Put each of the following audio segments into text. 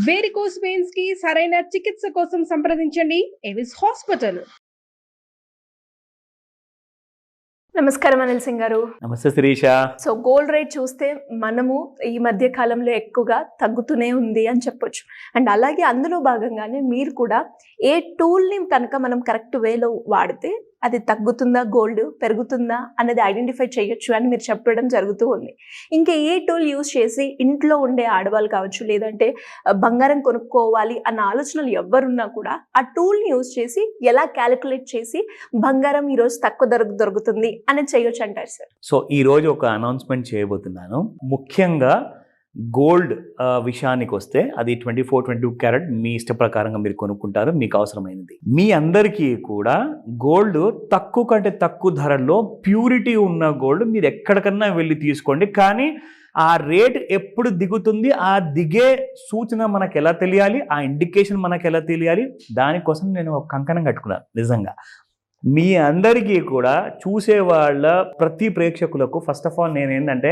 Varicose veins కి సరైన చికిత్స కోసం సంప్రదించండి ఎవిస్ హాస్పిటల్. నమస్కారం అనిల్ సింగ్ గారు. నమస్తే శిరీష. సో గోల్డ్ రేట్ చూస్తే మనము ఈ మధ్య కాలంలో ఎక్కువగా తగ్గుతూనే ఉంది అని చెప్పొచ్చు. అండ్ అలాగే అందులో భాగంగానే మీరు కూడా ఏ టూల్ని కనుక మనం కరెక్ట్ వేలో వాడితే అది తగ్గుతుందా, గోల్డ్ పెరుగుతుందా అనేది ఐడెంటిఫై చేయొచ్చు అని మీరు చెప్పడం జరుగుతూ ఉంది. ఇంకా ఏ టూల్ యూజ్ చేసి ఇంట్లో ఉండే ఆడవాళ్ళు కావచ్చు, లేదంటే బంగారం కొనుక్కోవాలి అన్న ఆలోచనలు ఎవరున్నా కూడా ఆ టూల్ని యూజ్ చేసి ఎలా క్యాలిక్యులేట్ చేసి బంగారం ఈరోజు తక్కువ ధరకు దొరుకుతుంది అనేది చేయొచ్చు అంటారు సార్? సో ఈరోజు ఒక అనౌన్స్మెంట్ చేయబోతున్నాను. ముఖ్యంగా గోల్డ్ విషయానికి వస్తే అది 24-22 క్యారెట్ మీ ఇష్ట ప్రకారంగా మీరు కొనుక్కుంటారు, మీకు అవసరమైనది. మీ అందరికీ కూడా గోల్డ్ తక్కువ కంటే తక్కువ ధరలో ప్యూరిటీ ఉన్న గోల్డ్ మీరు ఎక్కడికన్నా వెళ్ళి తీసుకోండి. కానీ ఆ రేట్ ఎప్పుడు దిగుతుంది, ఆ దిగే సూచన మనకు ఎలా తెలియాలి, ఆ ఇండికేషన్ మనకు ఎలా తెలియాలి, దానికోసం నేను ఒక కంకణం కట్టుకున్నాను. నిజంగా మీ అందరికీ కూడా చూసే వాళ్ళ ప్రతి ప్రేక్షకులకు ఫస్ట్ ఆఫ్ ఆల్ నేను ఏంటంటే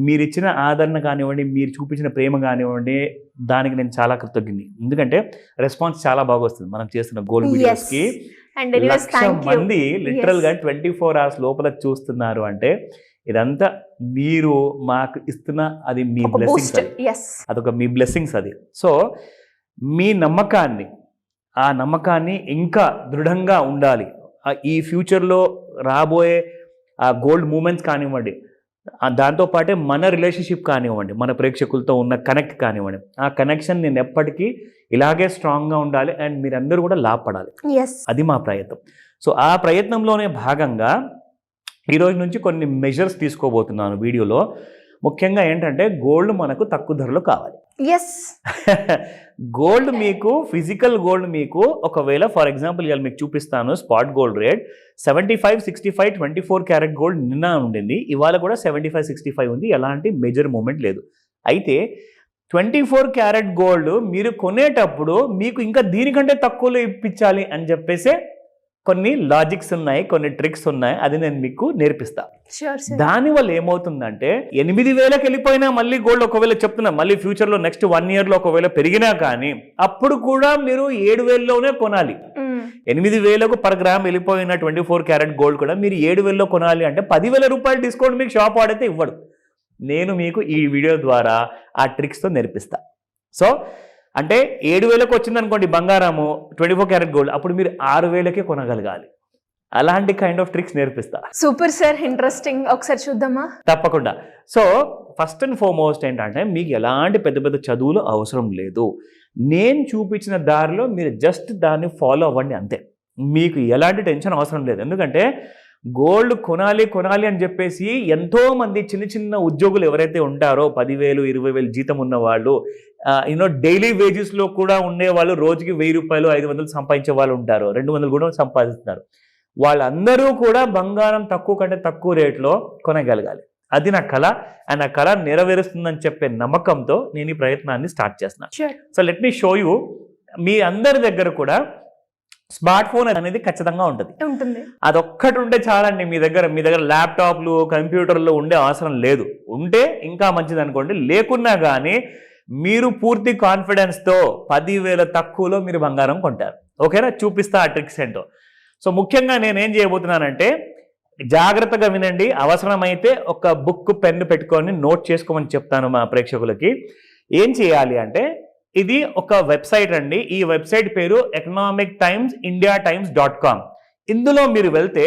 మీరు ఇచ్చిన ఆదరణ కానివ్వండి, మీరు చూపించిన ప్రేమ కానివ్వండి, దానికి నేను చాలా కృతజ్ఞుని. ఎందుకంటే రెస్పాన్స్ చాలా బాగా వస్తుంది మనం చేస్తున్న గోల్డ్ వీడియోస్కి. 1,00,000 మంది లిటరల్గా 24 hours లోపల చూస్తున్నారు అంటే ఇదంతా మీరు మాకు ఇస్తున్న అది మీ బ్లెస్సింగ్స్. అదొక మీ బ్లెస్సింగ్స్ అది. సో మీ ఆ నమ్మకాన్ని ఇంకా దృఢంగా ఉండాలి. ఈ ఫ్యూచర్లో రాబోయే ఆ గోల్డ్ మూమెంట్స్ కానివ్వండి, దాంతోపాటే మన రిలేషన్షిప్ కానివ్వండి, మన ప్రేక్షకులతో ఉన్న కనెక్ట్ కానివ్వండి, ఆ కనెక్షన్ నేను ఎప్పటికీ ఇలాగే స్ట్రాంగ్గా ఉండాలి అండ్ మీరందరూ కూడా లాభపడాలి. అది మా ప్రయత్నం. సో ఆ ప్రయత్నంలోనే భాగంగా ఈరోజు నుంచి కొన్ని మెజర్స్ తీసుకోబోతున్నాను వీడియోలో. ముఖ్యంగా ఏంటంటే గోల్డ్ మనకు తక్కువ ధరలో కావాలి. గోల్డ్ మీకు ఫిజికల్ గోల్డ్ మీకు ఒకవేళ ఫర్ ఎగ్జాంపుల్ ఇవాళ మీకు చూపిస్తాను spot gold rate 75, 65, 24 carat gold నిన్న ఉండింది, ఇవాళ కూడా 75, 65 ఉంది. ఎలాంటి మేజర్ మూమెంట్ లేదు. అయితే 24 క్యారెట్ గోల్డ్ మీరు కొనేటప్పుడు మీకు ఇంకా దీనికంటే తక్కువలో ఇప్పించాలి అని చెప్పేసి కొన్ని లాజిక్స్ ఉన్నాయి, కొన్ని ట్రిక్స్ ఉన్నాయి. అది నేను మీకు నేర్పిస్తా. దానివల్ల ఏమవుతుందంటే 8,000కి వెళ్ళిపోయినా మళ్ళీ గోల్డ్ ఒకవేళ చెప్తున్నా మళ్ళీ ఫ్యూచర్లో నెక్స్ట్ 1 yearలో ఒకవేళ పెరిగినా కానీ అప్పుడు కూడా మీరు 7,000లోనే కొనాలి. 8,000కు పర్ గ్రామ్ వెళ్ళిపోయిన 24 క్యారెట్ గోల్డ్ కూడా మీరు 7,000లో కొనాలి అంటే 10,000 రూపాయలు డిస్కౌంట్ మీకు షాప్ వాడితే ఇవ్వడు. నేను మీకు ఈ వీడియో ద్వారా ఆ ట్రిక్స్తో నేర్పిస్తా. సో అంటే 7,000కు వచ్చిందనుకోండి బంగారము 24 క్యారెట్ గోల్డ్, అప్పుడు మీరు 6,000కే కొనగలగాలి. అలాంటి కైండ్ ఆఫ్ ట్రిక్స్ నేర్పిస్తా. Super sir, interesting. ఒకసారి చూద్దామా? తప్పకుండా. సో ఫస్ట్ అండ్ ఫార్మోస్ట్ ఏంటంటే మీకు ఎలాంటి పెద్ద పెద్ద చదువులు అవసరం లేదు. నేను చూపించిన దారిలో మీరు జస్ట్ దాన్ని ఫాలో అవ్వండి అంతే. మీకు ఎలాంటి టెన్షన్ అవసరం లేదు. ఎందుకంటే గోల్డ్ కొనాలి అని చెప్పేసి ఎంతోమంది చిన్న చిన్న ఉద్యోగులు ఎవరైతే ఉంటారో 10,000, 20,000 జీతం ఉన్న వాళ్ళు, డైలీ వేజెస్లో కూడా ఉండేవాళ్ళు, రోజుకి 1,000 రూపాయలు 500 సంపాదించే వాళ్ళు ఉంటారు, 200 కూడా సంపాదిస్తున్నారు. వాళ్ళందరూ కూడా బంగారం తక్కువ కంటే తక్కువ రేట్లో కొనగలగాలి. అది నా కళ. అండ్ ఆ కళ నెరవేరుస్తుందని చెప్పే నమ్మకంతో నేను ఈ ప్రయత్నాన్ని స్టార్ట్ చేస్తున్నాను. So let me show you. మీ అందరి దగ్గర కూడా స్మార్ట్ ఫోన్ అనేది ఖచ్చితంగా ఉంటుంది. అదొక్కటి ఉంటే చాలండి. మీ దగ్గర ల్యాప్టాప్లు, కంప్యూటర్లు ఉండే అవసరం లేదు. ఉంటే ఇంకా మంచిది అనుకోండి. లేకున్నా కానీ మీరు పూర్తి కాన్ఫిడెన్స్తో 10,000 తక్కువలో మీరు బంగారం కొంటారు. ఓకేనా? చూపిస్తా ఆ ట్రిక్స్ ఏంటో. సో ముఖ్యంగా నేనేం చేయబోతున్నానంటే జాగ్రత్తగా వినండి. అవసరమైతే ఒక బుక్, పెన్ను పెట్టుకొని నోట్ చేసుకోమని చెప్తాను మా ప్రేక్షకులకి. ఏం చేయాలి అంటే ఇది ఒక వెబ్సైట్ అండి. ఈ వెబ్సైట్ పేరు economictimesindiatimes.com. ఇందులో మీరు వెళ్తే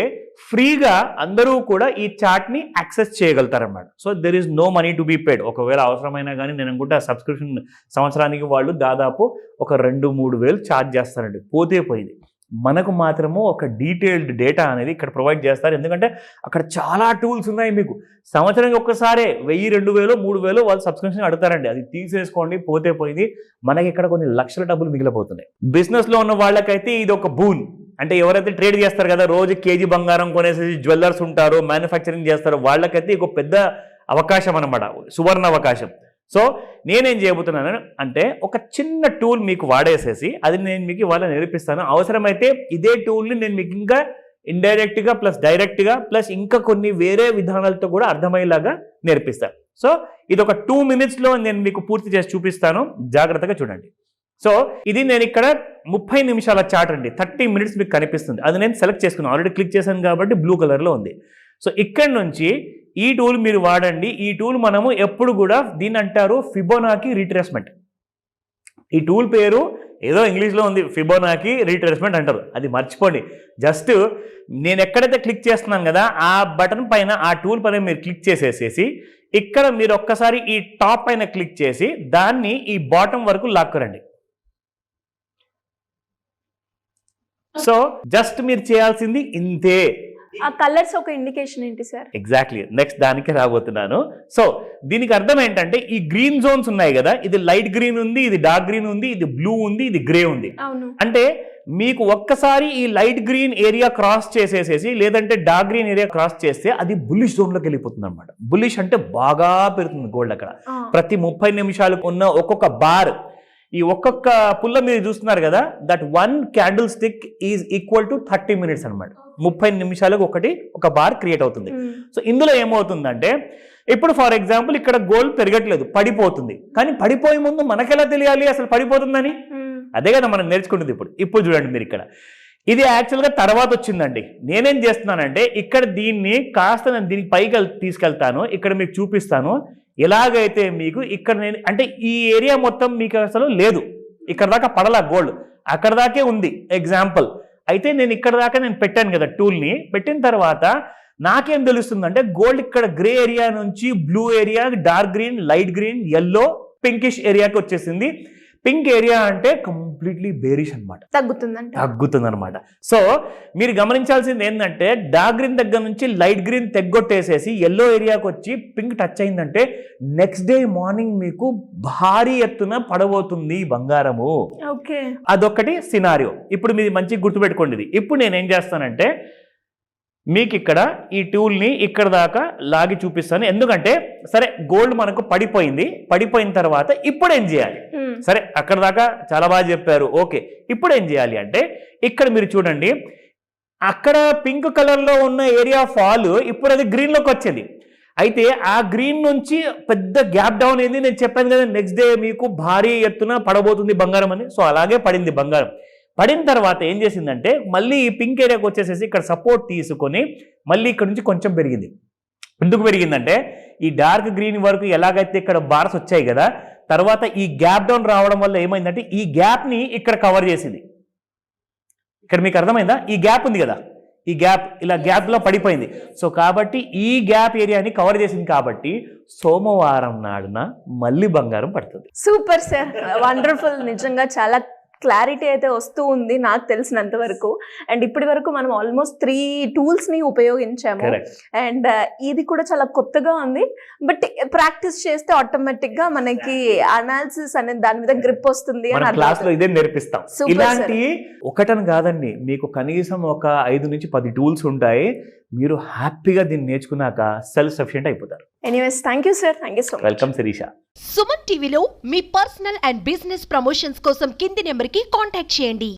ఫ్రీగా అందరూ కూడా ఈ చార్ట్ని యాక్సెస్ చేయగలుగుతారన్నమాట. So there is no money to be paid. ఒకవేళ అవసరమైనా కానీ నేను అనుకుంటే ఆ సబ్స్క్రిప్షన్ సంవత్సరానికి వాళ్ళు దాదాపు ఒక 2-3 వేలు ఛార్జ్ చేస్తారండి. పోయింది. మనకు మాత్రము ఒక డీటెయిల్డ్ డేటా అనేది ఇక్కడ ప్రొవైడ్ చేస్తారు. ఎందుకంటే అక్కడ చాలా టూల్స్ ఉన్నాయి. మీకు సంవత్సరానికి ఒక్కసారే 1,000, 2,000, 3,000 వాళ్ళు సబ్స్క్రిప్షన్ అడుగుతారండి. అది తీసేసుకోండి, పోయింది. మనకి ఇక్కడ కొన్ని లక్షల డబ్బులు మిగిలిపోతున్నాయి. బిజినెస్లో ఉన్న వాళ్ళకైతే ఇది ఒక బూన్. అంటే ఎవరైతే ట్రేడ్ చేస్తారు కదా, రోజు కేజీ బంగారం కొనేసి జ్యువెల్లర్స్ ఉంటారో, మ్యానుఫ్యాక్చరింగ్ చేస్తారో, వాళ్ళకైతే ఒక పెద్ద అవకాశం అన్నమాట, సువర్ణ అవకాశం. సో నేనేం చేయబోతున్నాను అంటే ఒక చిన్న టూల్ మీకు వాడేసేసి అది నేను మీకు ఇవాళ నేర్పిస్తాను. అవసరమైతే ఇదే టూల్ని నేను మీకు ఇంకా ఇండైరెక్ట్ గా ప్లస్ డైరెక్ట్ గా ప్లస్ ఇంకా కొన్ని వేరే విధానాలతో కూడా అర్థమయ్యేలాగా నేర్పిస్తాను. సో ఇది ఒక 2 minutes లో నేను మీకు పూర్తి చేసి చూపిస్తాను, జాగ్రత్తగా చూడండి. సో ఇది నేను ఇక్కడ 30 నిమిషాల చార్ట్ అండి, 30 minutes మీకు కనిపిస్తుంది. అది నేను సెలెక్ట్ చేసుకున్నాను, ఆల్రెడీ క్లిక్ చేశాను కాబట్టి బ్లూ కలర్లో ఉంది. సో ఇక్కడ నుంచి ఈ టూల్ మీరు వాడండి. ఈ టూల్ మనము ఎప్పుడు కూడా దీన్ని అంటారు ఫిబోనాకీ రీట్రేస్మెంట్. ఈ టూల్ పేరు ఏదో ఇంగ్లీష్లో ఉంది, ఫిబోనాకీ రీట్రేస్మెంట్ అంటారు, అది మర్చిపోండి. జస్ట్ నేను ఎక్కడైతే క్లిక్ చేస్తున్నాను కదా ఆ బటన్ పైన ఆ టూల్ పైన మీరు క్లిక్ చేసేసేసి ఇక్కడ మీరు ఒక్కసారి ఈ టాప్ పైన క్లిక్ చేసి దాన్ని ఈ బాటమ్ వరకు లాక్కరండి. సో జస్ట్ మీరు చేయాల్సింది ఇంతే. ఆ కలర్స్ ఒక ఇండికేషన్ ఏంటి సార్? ఎగ్జాక్ట్లీ నెక్స్ట్ దానికి రాబోతున్నాను. సో దీనికి అర్థం ఏంటంటే ఈ గ్రీన్ జోన్స్ ఉన్నాయి కదా, ఇది లైట్ గ్రీన్ ఉంది, ఇది డార్క్ గ్రీన్ ఉంది, ఇది బ్లూ ఉంది, ఇది గ్రే ఉంది. అంటే మీకు ఒక్కసారి ఈ లైట్ గ్రీన్ ఏరియా క్రాస్ చేసేసేసి లేదంటే డార్క్ గ్రీన్ ఏరియా క్రాస్ చేస్తే అది బుల్లిష్ జోన్లోకి వెళ్ళిపోతుంది అనమాట. బుల్లిష్ అంటే బాగా పెరుగుతుంది గోల్డ్. అక్కడ ప్రతి 30 నిమిషాలకు ఉన్న ఒక్కొక్క బార్, ఈ ఒక్కొక్క పుల్ల మీరు చూస్తున్నారు కదా, that 1 candle stick is equal to 30 minutes అనమాట. 30 నిమిషాలకు ఒక బార్ క్రియేట్ అవుతుంది. సో ఇందులో ఏమవుతుందంటే ఇప్పుడు ఫర్ ఎగ్జాంపుల్ ఇక్కడ గోల్డ్ పెరగట్లేదు, పడిపోతుంది. కానీ పడిపోయే ముందు మనకెలా తెలియాలి అసలు పడిపోతుందని? అదే కదా మనం నేర్చుకుంటుంది. ఇప్పుడు చూడండి మీరు ఇక్కడ ఇది యాక్చువల్గా తర్వాత వచ్చిందండి. నేనేం చేస్తున్నానంటే ఇక్కడ దీన్ని కాస్త నేను దీనికి పైకి తీసుకెళ్తాను, ఇక్కడ మీకు చూపిస్తాను. ఎలాగైతే మీకు ఇక్కడ నేను అంటే ఈ ఏరియా మొత్తం మీకు అసలు లేదు, ఇక్కడ దాకా పడలా గోల్డ్, అక్కడ దాకే ఉంది ఎగ్జాంపుల్. అయితే నేను ఇక్కడ దాకా నేను పెట్టాను కదా టూల్ని, పెట్టిన తర్వాత నాకేం తెలుస్తుందంటే గోల్డ్ ఇక్కడ గ్రే ఏరియా నుంచి blue area, dark green, light green, yellow, pinkish ఏరియాకి వచ్చేసింది. పింక్ ఏరియా అంటే కంప్లీట్లీ బేరిష్ అనమాట, తగ్గుతుంది అనమాట. సో మీరు గమనించాల్సింది ఏంటంటే డార్క్ గ్రీన్ దగ్గర నుంచి లైట్ గ్రీన్ తెగ్గొట్టేసేసి ఎల్లో ఏరియాకి వచ్చి పింక్ టచ్ అయిందంటే నెక్స్ట్ డే మార్నింగ్ మీకు భారీ ఎత్తున పడబోతుంది బంగారము. అదొకటి సినారియో. ఇప్పుడు మీరు మంచిగా గుర్తుపెట్టుకోండి. ఇప్పుడు నేనేం చేస్తానంటే మీకు ఇక్కడ ఈ టూల్ని ఇక్కడ దాకా లాగి చూపిస్తాను. ఎందుకంటే సరే గోల్డ్ మనకు పడిపోయిన తర్వాత ఇప్పుడు ఏం చేయాలి? సరే అక్కడ దాకా చాలా బాగా చెప్పారు, ఓకే. ఇప్పుడు ఏం చేయాలి అంటే ఇక్కడ మీరు చూడండి, అక్కడ పింక్ కలర్లో ఉన్న ఏరియా ఫాల్ ఇప్పుడు అది గ్రీన్లోకి వచ్చేది. అయితే ఆ గ్రీన్ నుంచి పెద్ద గ్యాప్ డౌన్ అయింది. నేను చెప్పాను కదా నెక్స్ట్ డే మీకు భారీ ఎత్తున పడబోతుంది బంగారం అని. సో అలాగే పడింది బంగారం. పడిన తర్వాత ఏం చేసిందంటే మళ్ళీ ఈ పింక్ ఏరియాకి వచ్చేసేసి ఇక్కడ సపోర్ట్ తీసుకొని మళ్ళీ ఇక్కడ నుంచి కొంచెం పెరిగింది. ఎందుకు పెరిగిందంటే ఈ డార్క్ గ్రీన్ వరకు ఎలాగైతే ఇక్కడ బార్స్ వచ్చాయి కదా, తర్వాత ఈ గ్యాప్ డౌన్ రావడం వల్ల ఏమైందంటే ఈ గ్యాప్ని ఇక్కడ కవర్ చేసింది. ఇక్కడ మీకు అర్థమైందా? ఈ గ్యాప్ ఉంది కదా, ఈ గ్యాప్ ఇలా గ్యాప్లో పడిపోయింది. సో కాబట్టి ఈ గ్యాప్ ఏరియాని కవర్ చేసింది కాబట్టి సోమవారం నాడున మళ్ళీ బంగారం పడుతుంది. Super sir, wonderful. నిజంగా చాలా క్లారిటీ అయితే వస్తూ ఉంది నాకు తెలిసినంత వరకు. అండ్ ఇప్పటి వరకు మనం ఆల్మోస్ట్ 3 tools ని ఉపయోగించాము. అండ్ ఇది కూడా చాలా కొత్తగా ఉంది. బట్ ప్రాక్టీస్ చేస్తే ఆటోమేటిక్ గా మనకి అనాలిసిస్ అనేది దాని మీద గ్రిప్ వస్తుంది అని క్లాస్ లో ఇదే నేర్పిస్తాం. ఇలాంటి ఒకటని కాదండి, మీకు కనీసం ఒక 5 నుంచి 10 tools ఉంటాయి. మీరు హ్యాపీగా దీన్ని నేర్చుకున్నాక సెల్ఫ్ సఫిషియెంట్ అయిపోతారు. Anyways thank you sir, thank you so much. Welcome Shirisha. Suman టీవీలో మీ పర్సనల్ అండ్ బిజినెస్ ప్రమోషన్స్ కోసం కింది నెంబర్కి కాంటాక్ట్ చేయండి.